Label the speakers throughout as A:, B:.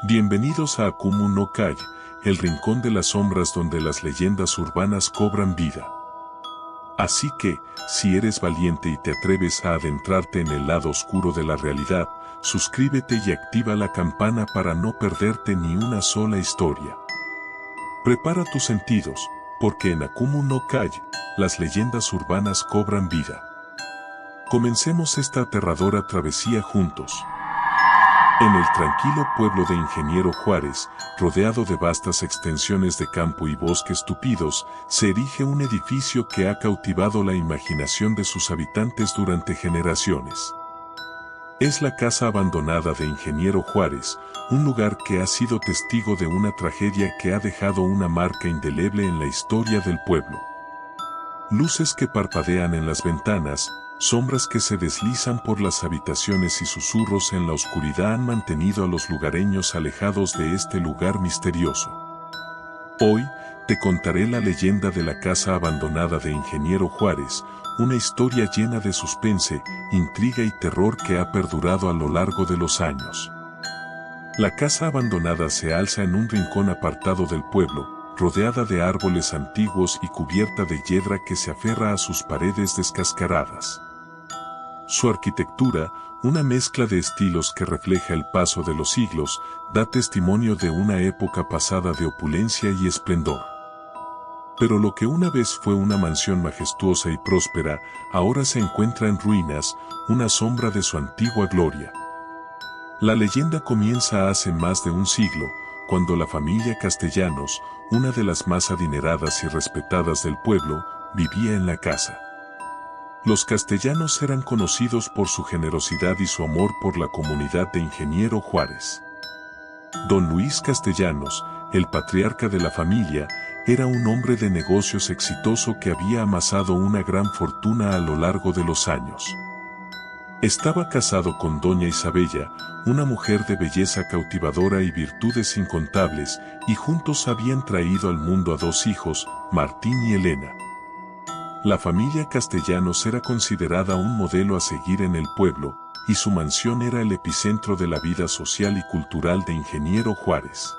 A: Bienvenidos a Akumu no Kai, el rincón de las sombras donde las leyendas urbanas cobran vida. Así que, si eres valiente y te atreves a adentrarte en el lado oscuro de la realidad, suscríbete y activa la campana para no perderte ni una sola historia. Prepara tus sentidos, porque en Akumu no Kai, las leyendas urbanas cobran vida. Comencemos esta aterradora travesía juntos. En el tranquilo pueblo de Ingeniero Juárez, rodeado de vastas extensiones de campo y bosques tupidos, se erige un edificio que ha cautivado la imaginación de sus habitantes durante generaciones. Es la casa abandonada de Ingeniero Juárez, un lugar que ha sido testigo de una tragedia que ha dejado una marca indeleble en la historia del pueblo. Luces que parpadean en las ventanas, sombras que se deslizan por las habitaciones y susurros en la oscuridad han mantenido a los lugareños alejados de este lugar misterioso. Hoy, te contaré la leyenda de la casa abandonada de Ingeniero Juárez, una historia llena de suspense, intriga y terror que ha perdurado a lo largo de los años. La casa abandonada se alza en un rincón apartado del pueblo, rodeada de árboles antiguos y cubierta de hiedra que se aferra a sus paredes descascaradas. Su arquitectura, una mezcla de estilos que refleja el paso de los siglos, da testimonio de una época pasada de opulencia y esplendor. Pero lo que una vez fue una mansión majestuosa y próspera, ahora se encuentra en ruinas, una sombra de su antigua gloria. La leyenda comienza hace más de un siglo, cuando la familia Castellanos, una de las más adineradas y respetadas del pueblo, vivía en la casa. Los Castellanos eran conocidos por su generosidad y su amor por la comunidad de Ingeniero Juárez. Don Luis Castellanos, el patriarca de la familia, era un hombre de negocios exitoso que había amasado una gran fortuna a lo largo de los años. Estaba casado con doña Isabella, una mujer de belleza cautivadora y virtudes incontables, y juntos habían traído al mundo a dos hijos, Martín y Elena. La familia Castellanos era considerada un modelo a seguir en el pueblo, y su mansión era el epicentro de la vida social y cultural de Ingeniero Juárez.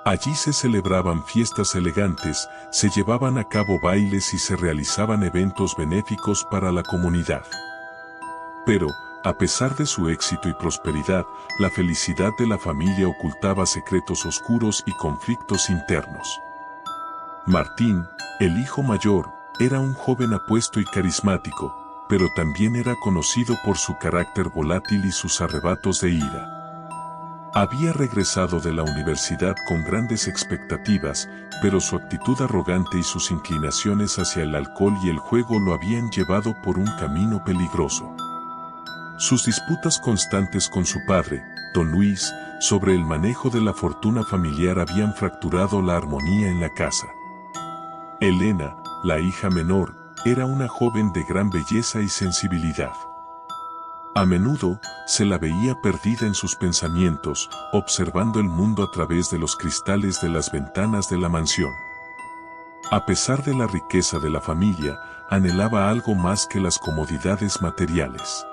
A: Allí se celebraban fiestas elegantes, se llevaban a cabo bailes y se realizaban eventos benéficos para la comunidad. Pero, a pesar de su éxito y prosperidad, la felicidad de la familia ocultaba secretos oscuros y conflictos internos. Martín, el hijo mayor, era un joven apuesto y carismático, pero también era conocido por su carácter volátil y sus arrebatos de ira. Había regresado de la universidad con grandes expectativas, pero su actitud arrogante y sus inclinaciones hacia el alcohol y el juego lo habían llevado por un camino peligroso. Sus disputas constantes con su padre, don Luis, sobre el manejo de la fortuna familiar habían fracturado la armonía en la casa. Elena, la hija menor, era una joven de gran belleza y sensibilidad. A menudo, se la veía perdida en sus pensamientos, observando el mundo a través de los cristales de las ventanas de la mansión. A pesar de la riqueza de la familia, anhelaba algo más que las comodidades materiales.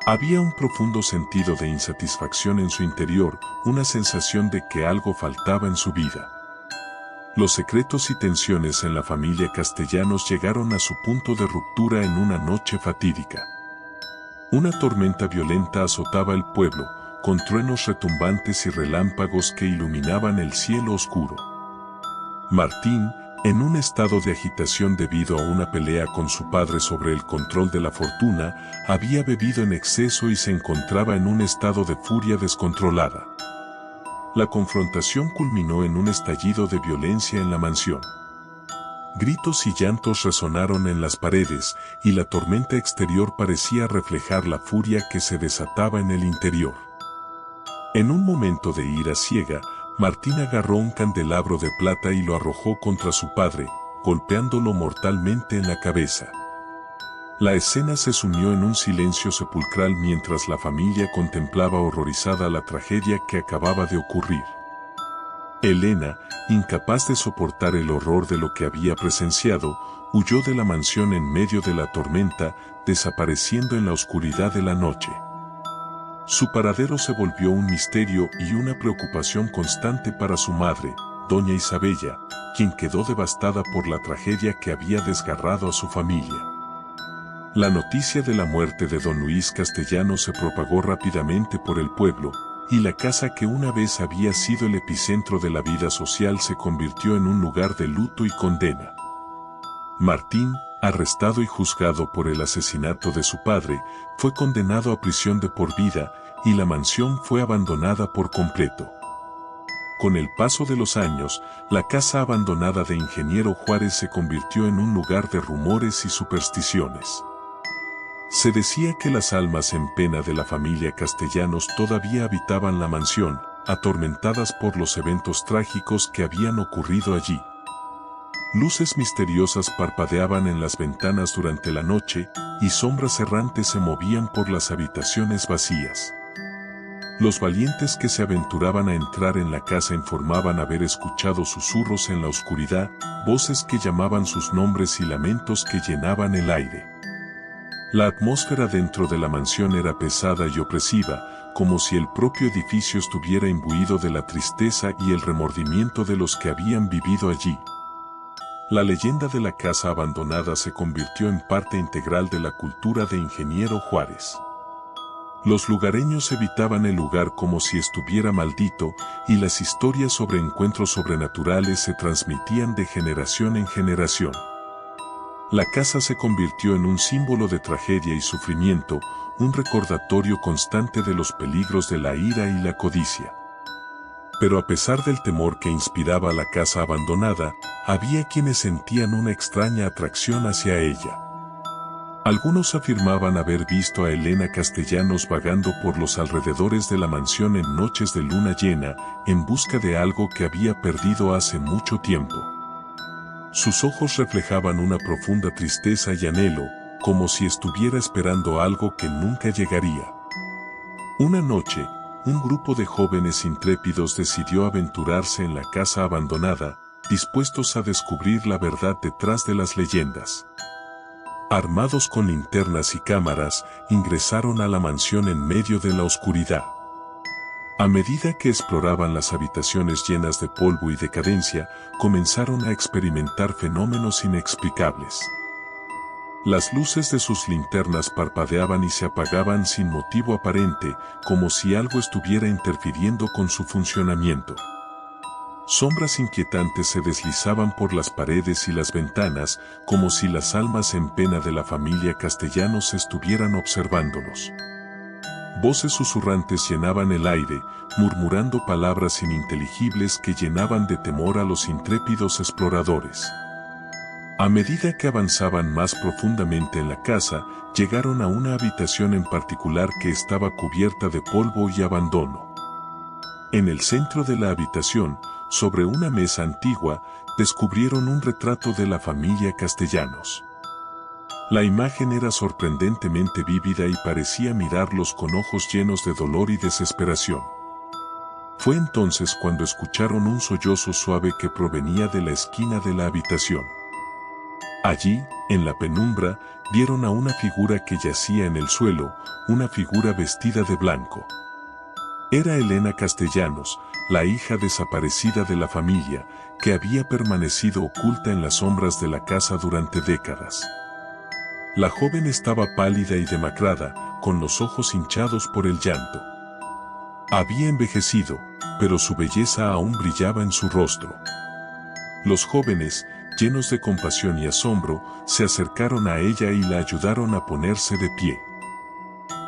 A: Había un profundo sentido de insatisfacción en su interior, una sensación de que algo faltaba en su vida. Los secretos y tensiones en la familia Castellanos llegaron a su punto de ruptura en una noche fatídica. Una tormenta violenta azotaba el pueblo, con truenos retumbantes y relámpagos que iluminaban el cielo oscuro. Martín, en un estado de agitación debido a una pelea con su padre sobre el control de la fortuna, había bebido en exceso y se encontraba en un estado de furia descontrolada. La confrontación culminó en un estallido de violencia en la mansión. Gritos y llantos resonaron en las paredes, y la tormenta exterior parecía reflejar la furia que se desataba en el interior. En un momento de ira ciega, Martín agarró un candelabro de plata y lo arrojó contra su padre, golpeándolo mortalmente en la cabeza. La escena se sumió en un silencio sepulcral mientras la familia contemplaba horrorizada la tragedia que acababa de ocurrir. Elena, incapaz de soportar el horror de lo que había presenciado, huyó de la mansión en medio de la tormenta, desapareciendo en la oscuridad de la noche. Su paradero se volvió un misterio y una preocupación constante para su madre, doña Isabella, quien quedó devastada por la tragedia que había desgarrado a su familia. La noticia de la muerte de don Luis Castellanos se propagó rápidamente por el pueblo, y la casa que una vez había sido el epicentro de la vida social se convirtió en un lugar de luto y condena. Martín, arrestado y juzgado por el asesinato de su padre, fue condenado a prisión de por vida, y la mansión fue abandonada por completo. Con el paso de los años, la casa abandonada de Ingeniero Juárez se convirtió en un lugar de rumores y supersticiones. Se decía que las almas en pena de la familia Castellanos todavía habitaban la mansión, atormentadas por los eventos trágicos que habían ocurrido allí. Luces misteriosas parpadeaban en las ventanas durante la noche, y sombras errantes se movían por las habitaciones vacías. Los valientes que se aventuraban a entrar en la casa informaban haber escuchado susurros en la oscuridad, voces que llamaban sus nombres y lamentos que llenaban el aire. La atmósfera dentro de la mansión era pesada y opresiva, como si el propio edificio estuviera imbuido de la tristeza y el remordimiento de los que habían vivido allí. La leyenda de la casa abandonada se convirtió en parte integral de la cultura de Ingeniero Juárez. Los lugareños evitaban el lugar como si estuviera maldito, y las historias sobre encuentros sobrenaturales se transmitían de generación en generación. La casa se convirtió en un símbolo de tragedia y sufrimiento, un recordatorio constante de los peligros de la ira y la codicia. Pero a pesar del temor que inspiraba la casa abandonada, había quienes sentían una extraña atracción hacia ella. Algunos afirmaban haber visto a Elena Castellanos vagando por los alrededores de la mansión en noches de luna llena, en busca de algo que había perdido hace mucho tiempo. Sus ojos reflejaban una profunda tristeza y anhelo, como si estuviera esperando algo que nunca llegaría. Una noche, un grupo de jóvenes intrépidos decidió aventurarse en la casa abandonada, dispuestos a descubrir la verdad detrás de las leyendas. Armados con linternas y cámaras, ingresaron a la mansión en medio de la oscuridad. A medida que exploraban las habitaciones llenas de polvo y decadencia, comenzaron a experimentar fenómenos inexplicables. Las luces de sus linternas parpadeaban y se apagaban sin motivo aparente, como si algo estuviera interfiriendo con su funcionamiento. Sombras inquietantes se deslizaban por las paredes y las ventanas, como si las almas en pena de la familia Castellanos estuvieran observándolos. Voces susurrantes llenaban el aire, murmurando palabras ininteligibles que llenaban de temor a los intrépidos exploradores. A medida que avanzaban más profundamente en la casa, llegaron a una habitación en particular que estaba cubierta de polvo y abandono. En el centro de la habitación, sobre una mesa antigua, descubrieron un retrato de la familia Castellanos. La imagen era sorprendentemente vívida y parecía mirarlos con ojos llenos de dolor y desesperación. Fue entonces cuando escucharon un sollozo suave que provenía de la esquina de la habitación. Allí, en la penumbra, vieron a una figura que yacía en el suelo, una figura vestida de blanco. Era Elena Castellanos, la hija desaparecida de la familia, que había permanecido oculta en las sombras de la casa durante décadas. La joven estaba pálida y demacrada, con los ojos hinchados por el llanto. Había envejecido, pero su belleza aún brillaba en su rostro. Los jóvenes, llenos de compasión y asombro, se acercaron a ella y la ayudaron a ponerse de pie.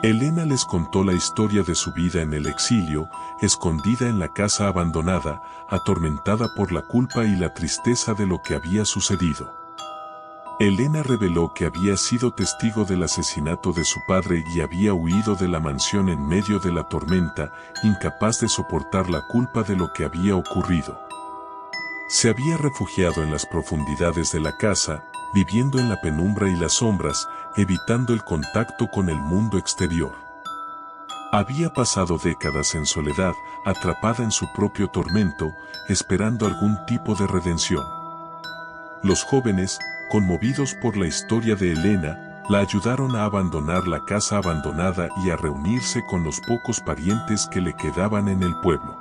A: Elena les contó la historia de su vida en el exilio, escondida en la casa abandonada, atormentada por la culpa y la tristeza de lo que había sucedido. Elena reveló que había sido testigo del asesinato de su padre y había huido de la mansión en medio de la tormenta, incapaz de soportar la culpa de lo que había ocurrido. Se había refugiado en las profundidades de la casa, viviendo en la penumbra y las sombras, evitando el contacto con el mundo exterior. Había pasado décadas en soledad, atrapada en su propio tormento, esperando algún tipo de redención. Los jóvenes, conmovidos por la historia de Elena, La ayudaron a abandonar la casa abandonada y a reunirse con los pocos parientes que le quedaban en el pueblo.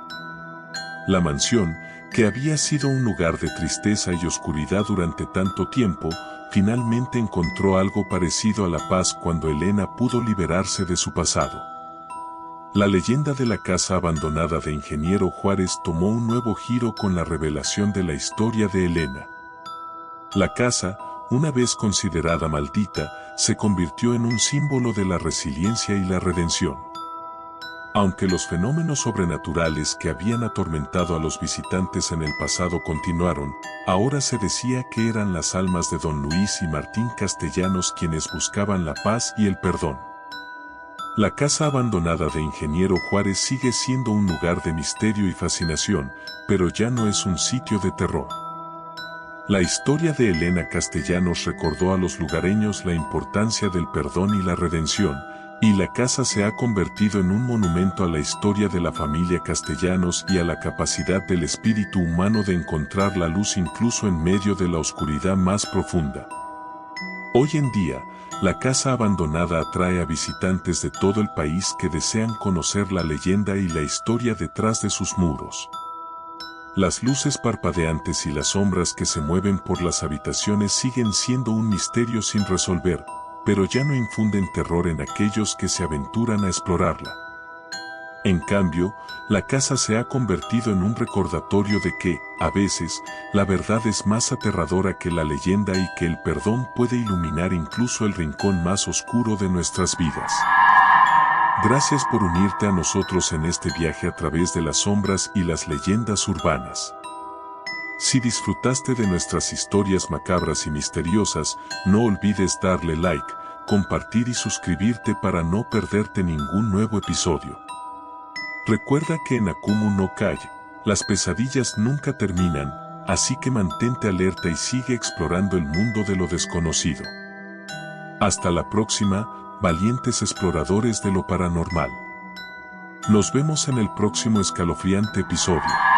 A: La mansión, que había sido un lugar de tristeza y oscuridad durante tanto tiempo, finalmente encontró algo parecido a la paz cuando Elena pudo liberarse de su pasado. La leyenda de la casa abandonada de Ingeniero Juárez tomó un nuevo giro con la revelación de la historia de Elena. La casa, una vez considerada maldita, se convirtió en un símbolo de la resiliencia y la redención. Aunque los fenómenos sobrenaturales que habían atormentado a los visitantes en el pasado continuaron, ahora se decía que eran las almas de Don Luis y Martín Castellanos quienes buscaban la paz y el perdón. La casa abandonada de Ingeniero Juárez sigue siendo un lugar de misterio y fascinación, pero ya no es un sitio de terror. La historia de Elena Castellanos recordó a los lugareños la importancia del perdón y la redención, y la casa se ha convertido en un monumento a la historia de la familia Castellanos y a la capacidad del espíritu humano de encontrar la luz incluso en medio de la oscuridad más profunda. Hoy en día, la casa abandonada atrae a visitantes de todo el país que desean conocer la leyenda y la historia detrás de sus muros. Las luces parpadeantes y las sombras que se mueven por las habitaciones siguen siendo un misterio sin resolver, pero ya no infunden terror en aquellos que se aventuran a explorarla. En cambio, la casa se ha convertido en un recordatorio de que, a veces, la verdad es más aterradora que la leyenda y que el perdón puede iluminar incluso el rincón más oscuro de nuestras vidas. Gracias por unirte a nosotros en este viaje a través de las sombras y las leyendas urbanas. Si disfrutaste de nuestras historias macabras y misteriosas, no olvides darle like, compartir y suscribirte para no perderte ningún nuevo episodio. Recuerda que en Akumu no Kai, las pesadillas nunca terminan, así que mantente alerta y sigue explorando el mundo de lo desconocido. Hasta la próxima, valientes exploradores de lo paranormal. Nos vemos en el próximo escalofriante episodio.